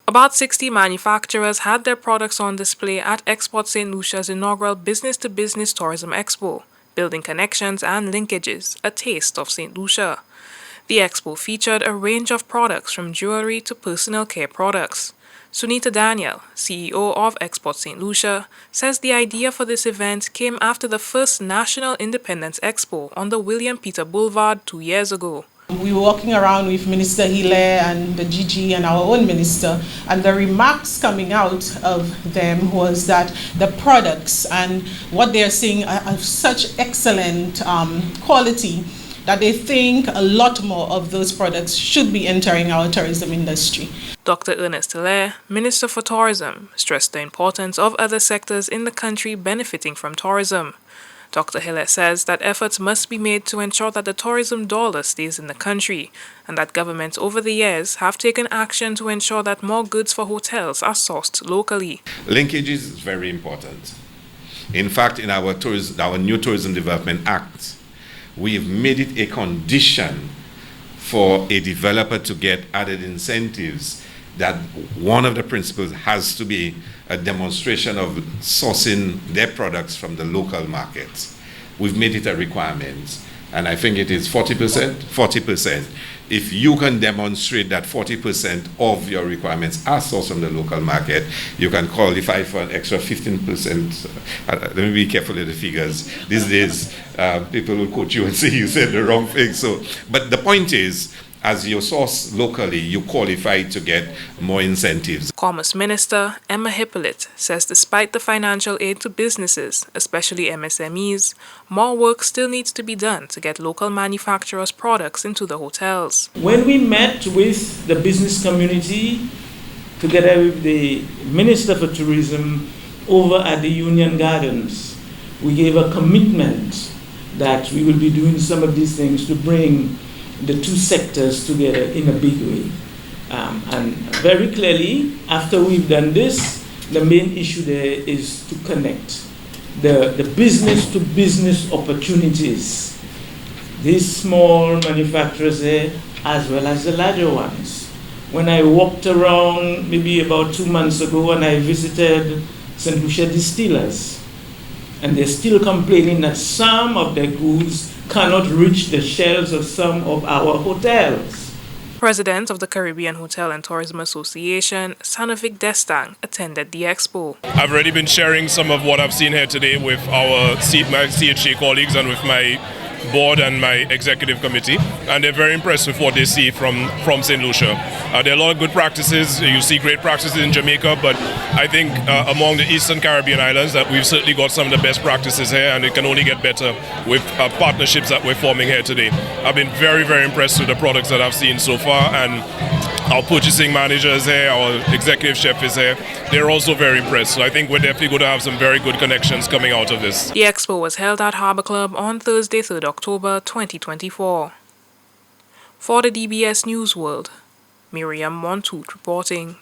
About 60 manufacturers had their products on display at Export St. Lucia's inaugural Business-to-Business Tourism Expo, building connections and linkages, a taste of St. Lucia. The expo featured a range of products from jewelry to personal care products. Sunita Daniel, CEO of Export St. Lucia, says the idea for this event came after the first National Independence Expo on the William Peter Boulevard 2 years ago. We were walking around with Minister Hille and the GG and our own minister, and the remarks coming out of them was that the products and what they're seeing are of such excellent quality that they think a lot more of those products should be entering our tourism industry. Dr. Ernest Hilaire, Minister for Tourism, stressed the importance of other sectors in the country benefiting from tourism. Dr. Hilaire says that efforts must be made to ensure that the tourism dollar stays in the country, and that governments over the years have taken action to ensure that more goods for hotels are sourced locally. Linkages is very important. In fact, in our new Tourism Development Act, we've made it a condition for a developer to get added incentives, that one of the principles has to be a demonstration of sourcing their products from the local markets. We've made it a requirement, and I think it is 40%. 40%. If you can demonstrate that 40% of your requirements are sourced from the local market, you can qualify for an extra 15%. Let me be careful with the figures. These days, people will quote you and say you said the wrong thing. But the point is, as you source locally, you qualify to get more incentives. Commerce Minister Emma Hippolyte says despite the financial aid to businesses, especially MSMEs, more work still needs to be done to get local manufacturers' products into the hotels. When we met with the business community, together with the Minister for Tourism over at the Union Gardens, we gave a commitment that we will be doing some of these things to bring the two sectors together in a big way. And very clearly, after we've done this, the main issue there is to connect the business-to-business opportunities. These small manufacturers there, as well as the larger ones. When I walked around maybe about 2 months ago and I visited St. Lucia Distillers, and they're still complaining that some of their goods cannot reach the shelves of some of our hotels. President of the Caribbean Hotel and Tourism Association, Sanovic Destang, attended the expo. I've already been sharing some of what I've seen here today with my CHA colleagues and with my board and my executive committee, and they're very impressed with what they see from St. Lucia. There are a lot of good practices. You see great practices in Jamaica, but I think among the Eastern Caribbean islands that we've certainly got some of the best practices here, and it can only get better with partnerships that we're forming here today. I've been very, very impressed with the products that I've seen so far, and our purchasing manager is here, our executive chef is here. They're also very impressed. So I think we're definitely going to have some very good connections coming out of this. The expo was held at Harbour Club on Thursday, 3rd October 2024. For the DBS News World, Miriam Montoot reporting.